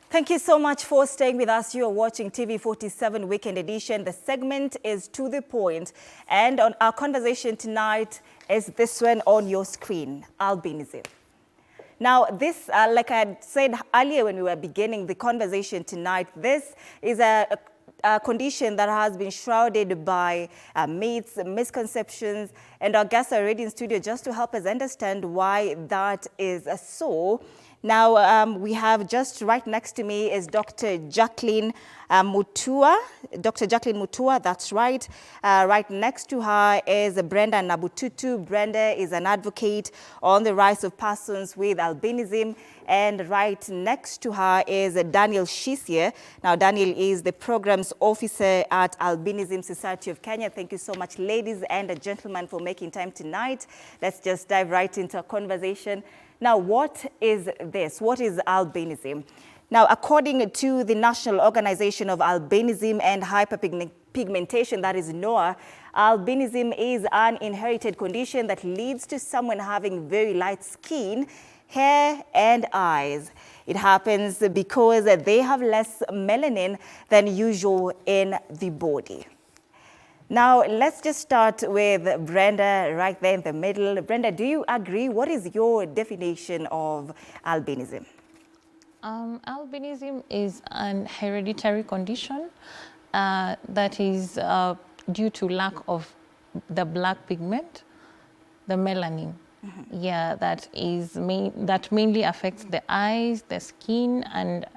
Thank you so much for staying with us. You are watching TV47 Weekend Edition. The segment is to the point, and on our conversation tonight is this one on your screen, albinism. Now, this, like I had said earlier when we were beginning the conversation tonight, this is a condition that has been shrouded by myths, misconceptions, and our guests are already in studio just to help us understand why that is so. Now, we have just right next to me is Dr. Jacqueline Mutua. Dr. Jacqueline Mutua, that's right. Right next to her is Brenda Nabututu. Brenda is an advocate on the rights of persons with albinism. And right next to her is Daniel Shisia. Now, Daniel is the programs officer at Albinism Society of Kenya. Thank you so much, ladies and gentlemen, for making time tonight. Let's just dive right into a conversation. Now, what is this? What is albinism? Now, according to the National Organization of Albinism and Hyperpigmentation, that is NOAA, albinism is an inherited condition that leads to someone having very light skin, hair, and eyes. It happens because they have less melanin than usual in the body. Now, let's just start with Brenda right there in the middle. Brenda, do you agree? What is your definition of albinism? Albinism is an hereditary condition that is due to lack of the black pigment, the melanin. Mm-hmm. Yeah, that mainly affects the eyes, the skin, and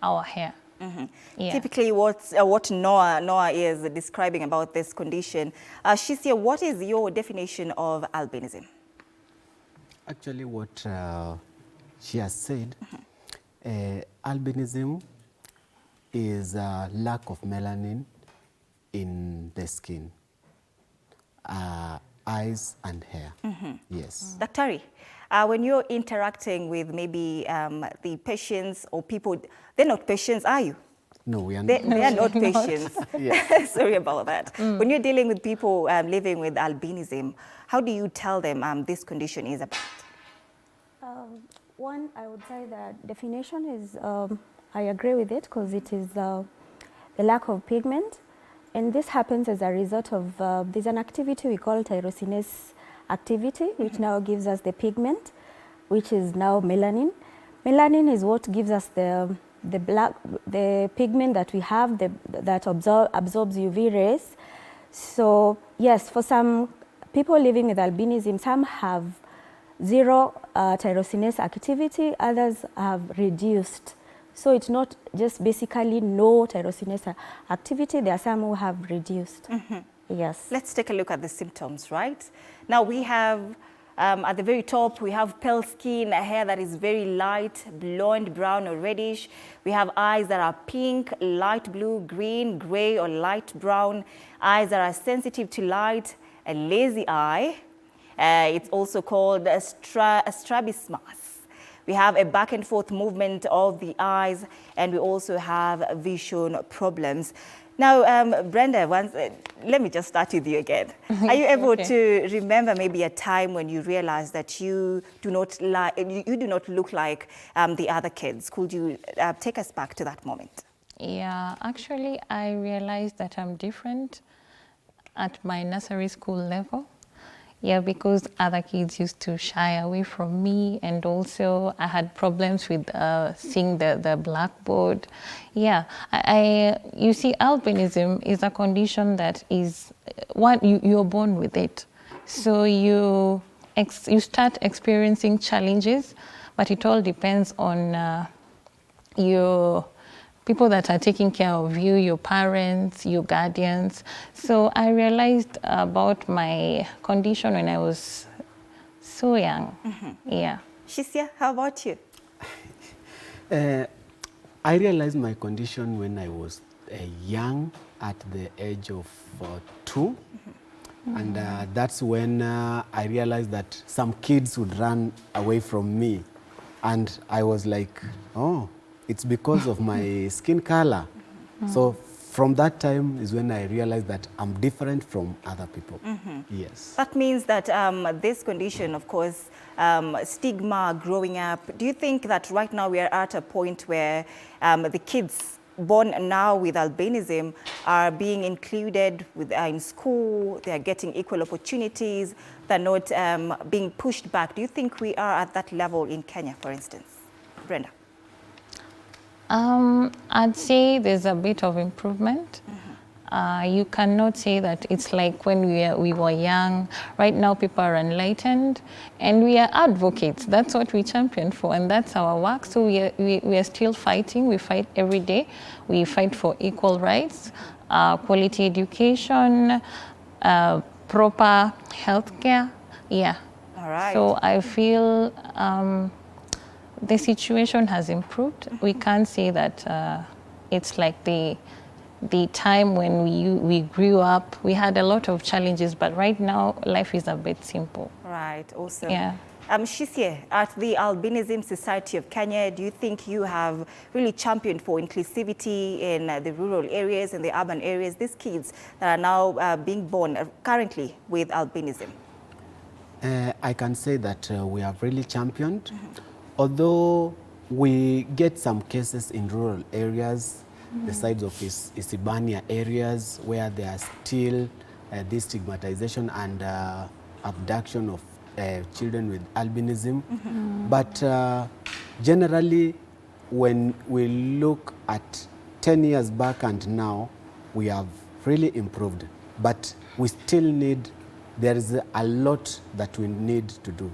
our hair. Mm-hmm. Yeah. Typically, what NOAA is describing about this condition. Shisia, what is your definition of albinism? Actually, what she has said, albinism is a lack of melanin in the skin, eyes and hair. Mm-hmm. Yes. Daktari, when you're interacting with maybe the patients or people, they're not patients, are you? No, we are not. They are not not. patients. Sorry about that. When you're dealing with people living with albinism, how do you tell them this condition is about? One, I would say that definition is, I agree with it because it is the lack of pigment. And this happens as a result of, there's an activity we call tyrosinase activity, which now gives us the pigment, which is now melanin. Melanin is what gives us the pigment that we have that absorbs UV rays. So yes, for some people living with albinism, some have zero tyrosinase activity, others have reduced. So it's not just basically no tyrosinase activity, there are some who have reduced. Mm-hmm. Yes. Let's take a look at the symptoms, right? Now we have, at the very top, we have pale skin, a hair that is very light, blonde, brown, or reddish. We have eyes that are pink, light blue, green, gray, or light brown. Eyes that are sensitive to light, a lazy eye. It's also called a strabismus. We have a back and forth movement of the eyes, and we also have vision problems. Now, Brenda, let me just start with you again. Are you able to remember maybe a time when you realized that you do not look like the other kids? Could you take us back to that moment? Yeah, actually, I realized that I'm different at my nursery school level. Yeah, because other kids used to shy away from me, and also I had problems with seeing the blackboard. Yeah, you see, albinism is a condition that is you're born with it. So you start experiencing challenges, but it all depends on your people that are taking care of you, your parents, your guardians. So I realized about my condition when I was so young. Mm-hmm. Yeah. Shisia, how about you? I realized my condition when I was young, at the age of 2. Mm-hmm. And that's when I realized that some kids would run away from me. And I was like, oh, it's because of my skin color. Mm-hmm. So from that time is when I realized that I'm different from other people. Yes. That means that this condition, of course, stigma growing up, do you think that right now we are at a point where the kids born now with albinism are being included in school, they are getting equal opportunities, they're not being pushed back? Do you think we are at that level in Kenya, for instance? Brenda? I'd say there's a bit of improvement. You cannot say that it's like when we were young. Right now, people are enlightened, and we are advocates. That's what we champion for, and that's our work. So we are still fighting. We fight every day. We fight for equal rights, quality education, proper healthcare. Yeah. All right. So I feel the situation has improved. We can't say that it's like the time when we grew up. We had a lot of challenges, but right now life is a bit simple. Right, awesome. Yeah. Shisye, at the Albinism Society of Kenya, do you think you have really championed for inclusivity in the rural areas and the urban areas, these kids that are now being born currently with albinism? I can say that we have really championed, although we get some cases in rural areas, the sides of Isibania areas, where there are still this stigmatization and abduction of children with albinism. But generally, when we look at 10 years back and now, we have really improved. But we still need, there is a lot that we need to do.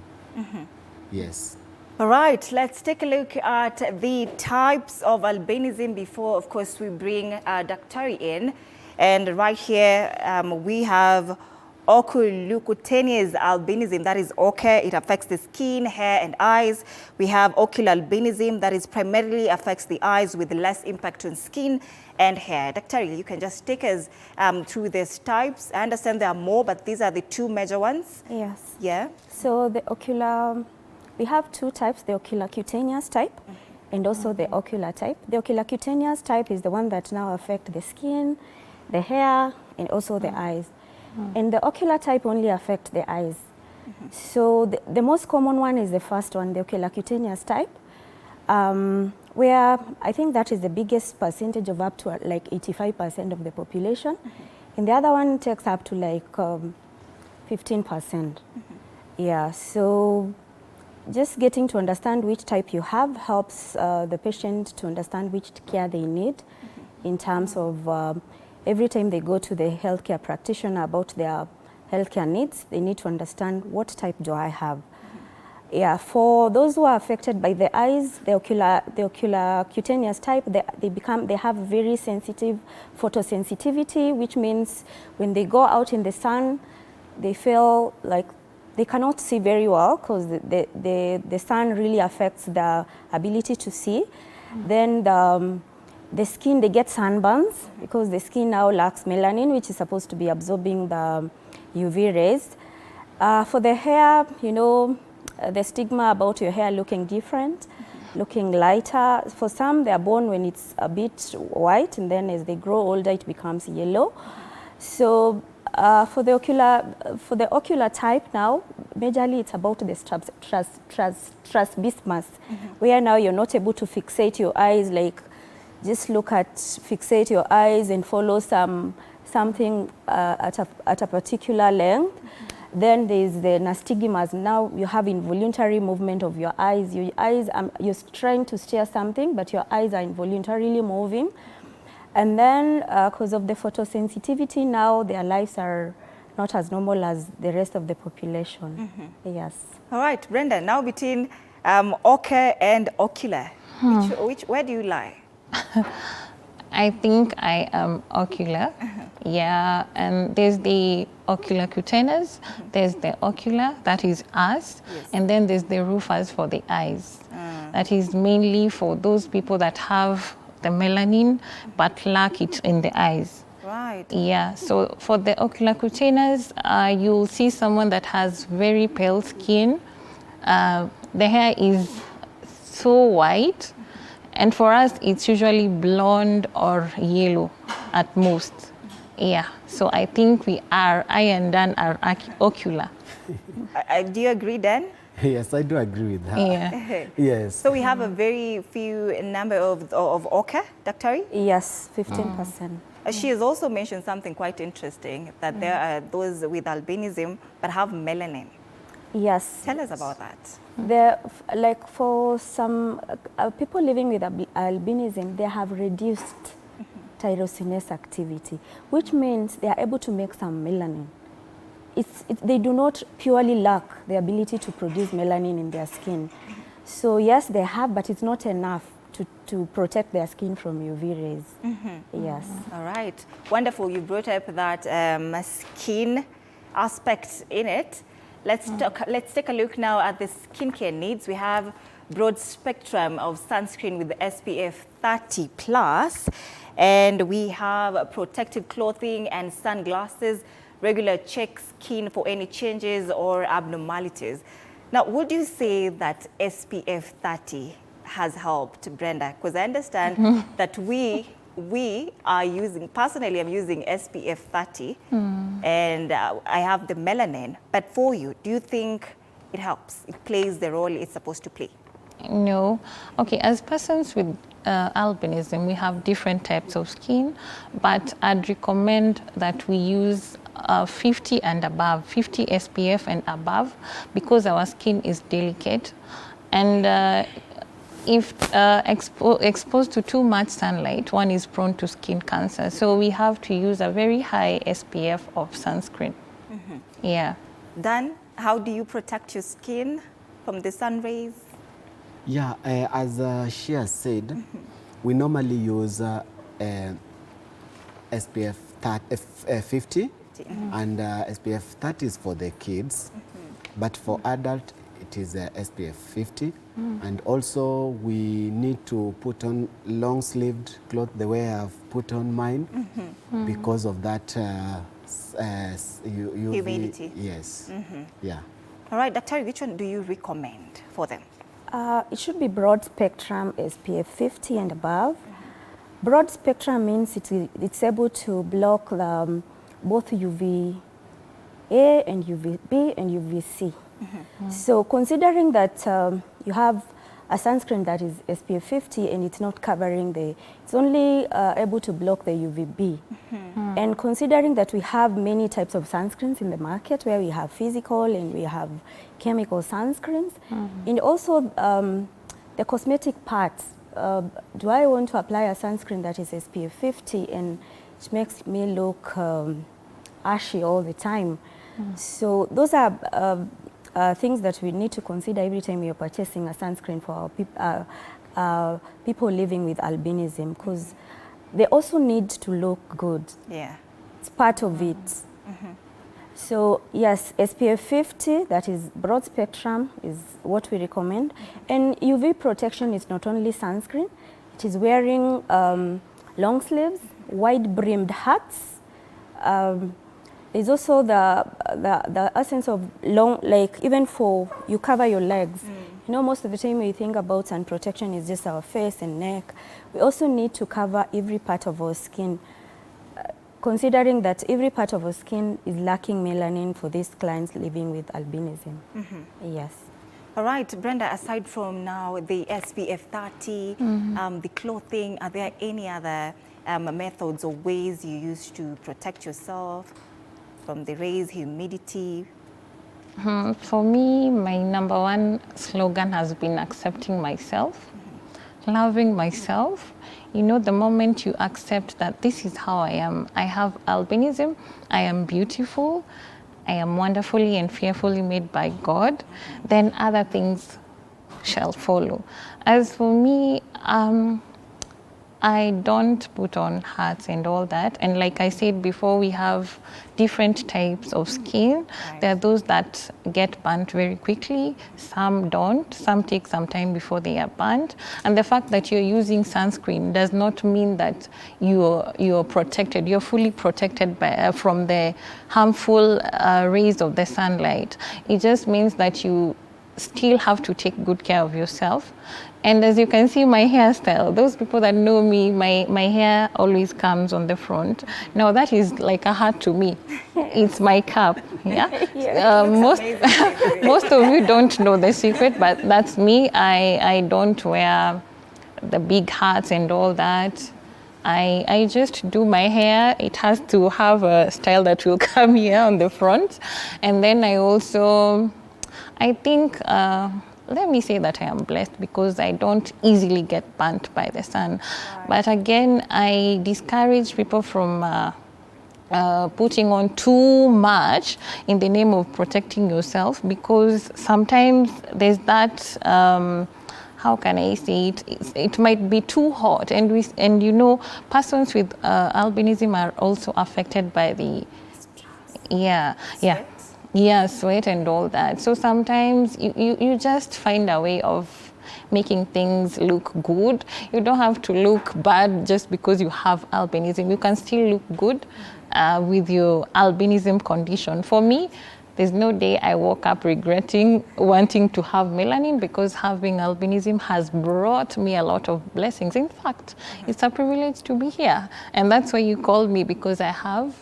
Yes. All right, let's take a look at the types of albinism before, of course, we bring Daktari in. And right here, we have oculocutaneous albinism, that is oche. It affects the skin, hair, and eyes. We have ocular albinism, that is primarily affects the eyes with less impact on skin and hair. Daktari, you can just take us through these types. I understand there are more, but these are the two major ones. Yes. Yeah. So the ocular, we have two types, the oculocutaneous type and also the ocular type. The oculocutaneous type is the one that now affects the skin, the hair, and also the eyes. And the ocular type only affects the eyes. So the most common one is the first one, the oculocutaneous type, where I think that is the biggest percentage of up to like 85% of the population. And the other one takes up to like 15%. Yeah, so just getting to understand which type you have helps the patient to understand which care they need in terms of every time they go to the healthcare practitioner about their healthcare needs, they need to understand what type do I have. Yeah, for those who are affected by the eyes, the ocular cutaneous type, they have very sensitive photosensitivity, which means when they go out in the sun, they feel like they cannot see very well because the sun really affects the ability to see. Then the skin, they get sunburns because the skin now lacks melanin, which is supposed to be absorbing the UV rays. For the hair, you know, the stigma about your hair looking different, looking lighter. For some, they are born when it's a bit white, and then as they grow older, it becomes yellow. So for the ocular type now, majorly it's about the strabismus, where now you're not able to fixate your eyes, like just fixate your eyes and follow something at a particular length. Then there's the nystagmus. Now you have involuntary movement of your eyes. Your eyes, you're trying to stare something, but your eyes are involuntarily moving. And then because of the photosensitivity, now their lives are not as normal as the rest of the population. Yes. All right, Brenda, now between oche and ocular, where do you lie? I think I am ocular. Yeah, and there's the oculocutaneous, there's the ocular, that is us, and then there's the rufous for the eyes. That is mainly for those people that have the melanin but lack it in the eyes. Right. Yeah, so for the oculocutaneous, you'll see someone that has very pale skin. The hair is so white, and for us, it's usually blonde or yellow. at most. Yeah, so I think I and Dan are ocular. Do you agree, Dan? Yes, I do agree with her. Yeah. Yes. So we have a very few number of ochre, Dr. Yes, 15%. She has also mentioned something quite interesting, that there are those with albinism but have melanin. Yes. Tell us about that. Like for some people living with albinism, they have reduced tyrosinase activity, which means they are able to make some melanin. They do not purely lack the ability to produce melanin in their skin. So yes, they have, but it's not enough to protect their skin from UV rays. Yes. All right. Wonderful. You brought up that skin aspect in it. Let's take a look now at the skincare needs. We have broad spectrum of sunscreen with SPF 30 plus, and we have protective clothing and sunglasses, regular check skin for any changes or abnormalities. Now, would you say that SPF 30 has helped, Brenda? Because I understand that we are using, personally I'm using SPF 30 and I have the melanin. But for you, do you think it helps? It plays the role it's supposed to play? No. Okay, as persons with albinism, we have different types of skin, but I'd recommend that we use 50 and above, 50 SPF and above, because our skin is delicate. And if exposed to too much sunlight, one is prone to skin cancer. So we have to use a very high SPF of sunscreen. Yeah. Dan, how do you protect your skin from the sun rays? Yeah, as she has said, we normally use SPF 50 and SPF 30 is for the kids, but for adult it is SPF 50. And also we need to put on long-sleeved cloth the way I've put on mine because of that UV. Humidity. Yes. Yeah. All right, Dr. which one do you recommend for them? It should be broad spectrum SPF 50 and above. Broad spectrum means it's able to block both UVA and UVB and UVC. So considering that you have a sunscreen that is SPF 50 and it's not covering it's only able to block the UVB. And considering that we have many types of sunscreens in the market, where we have physical and we have chemical sunscreens, and also the cosmetic parts. Do I want to apply a sunscreen that is SPF 50 and it makes me look ashy all the time? So those are things that we need to consider every time we are purchasing a sunscreen for our people living with albinism, because they also need to look good. Yeah. It's part of it. So yes, SPF 50, that is broad spectrum, is what we recommend. And UV protection is not only sunscreen, it is wearing long sleeves, wide brimmed hats. There's also the essence of long, like even for you cover your legs. You know, most of the time we think about sun protection is just our face and neck. We also need to cover every part of our skin, considering that every part of our skin is lacking melanin for these clients living with albinism. Yes. All right, Brenda, aside from now the SPF 30, the clothing, are there any other methods or ways you use to protect yourself from the rays, humidity? For me, my number one slogan has been accepting myself, loving myself. You know, the moment you accept that this is how I am, I have albinism, I am beautiful, I am wonderfully and fearfully made by God, then other things shall follow. As for me, I don't put on hats and all that. And like I said before, we have different types of skin. Right. There are those that get burnt very quickly. Some don't. Some take some time before they are burnt. And the fact that you're using sunscreen does not mean that you're protected. You're fully protected from the harmful rays of the sunlight. It just means that you still have to take good care of yourself. And as you can see my hairstyle, those people that know me, my hair always comes on the front. Now that is like a hat to me. It's my cap. Yeah. Most of you don't know the secret, but that's me. I don't wear the big hats and all that. I just do my hair. It has to have a style that will come here on the front. And then I also, I think, let me say that I am blessed because I don't easily get burnt by the sun. Right. But again, I discourage people from putting on too much in the name of protecting yourself, because sometimes there's that, how can I say it? It might be too hot, and you know, persons with albinism are also affected by the sweat and all that. So sometimes you just find a way of making things look good. You don't have to look bad just because you have albinism. You can still look good with your albinism condition. For me, there's no day I woke up regretting wanting to have melanin, because having albinism has brought me a lot of blessings. In fact, it's a privilege to be here. And that's why you called me, because I have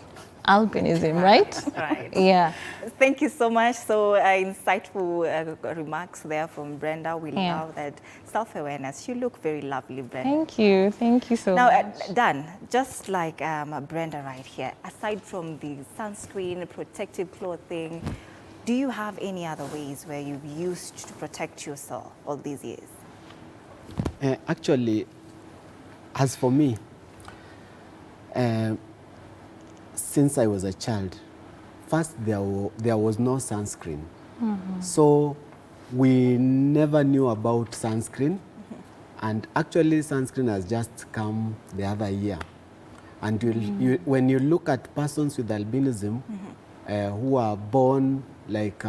albinism, right? Right. Yeah. Thank you so much. So insightful remarks there from Brenda. We love that self-awareness. You look very lovely, Brenda. Thank you. Thank you so much. Now, much. Dan, just like Brenda right here, aside from the sunscreen, protective clothing, do you have any other ways where you've used to protect yourself all these years? Actually, as for me, since I was a child, first there was no sunscreen. So we never knew about sunscreen. And actually sunscreen has just come the other year. And when you look at persons with albinism who are born like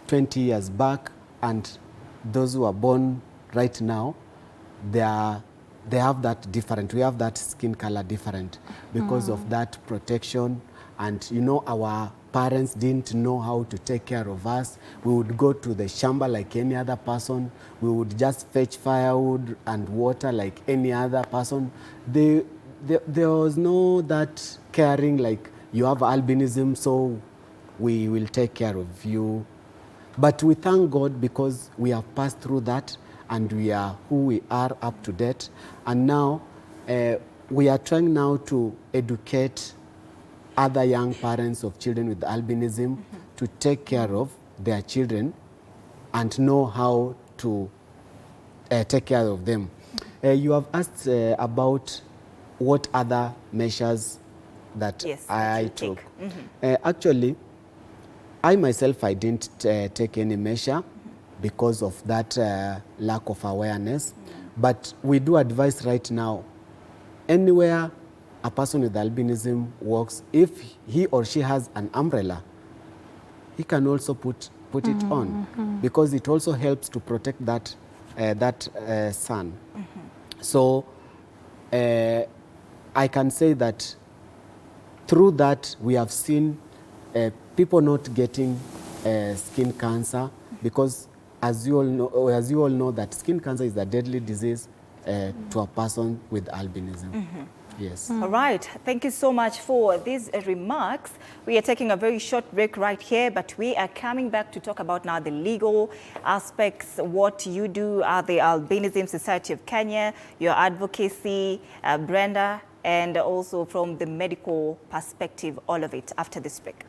20 years back, and those who are born right now, they have that different. We have that skin color different because of that protection. And you know, our parents didn't know how to take care of us. We would go to the shamba like any other person. We would just fetch firewood and water like any other person. There was no that caring like, you have albinism, so we will take care of you. But we thank God because we have passed through that, and we are who we are up to date. And now we are trying now to educate other young parents of children with albinism to take care of their children and know how to take care of them. You have asked about what other measures that I took. Actually, I myself, I didn't take any measure because of that lack of awareness. But we do advise right now, anywhere a person with albinism walks, if he or she has an umbrella, he can also put it on, because it also helps to protect that sun. So I can say that through that we have seen people not getting skin cancer, because as you all know that skin cancer is a deadly disease to a person with albinism. Yes. All right. Thank you so much for these remarks. We are taking a very short break right here, but we are coming back to talk about now the legal aspects, what you do at the Albinism Society of Kenya, your advocacy, Brenda, and also from the medical perspective, all of it after this break.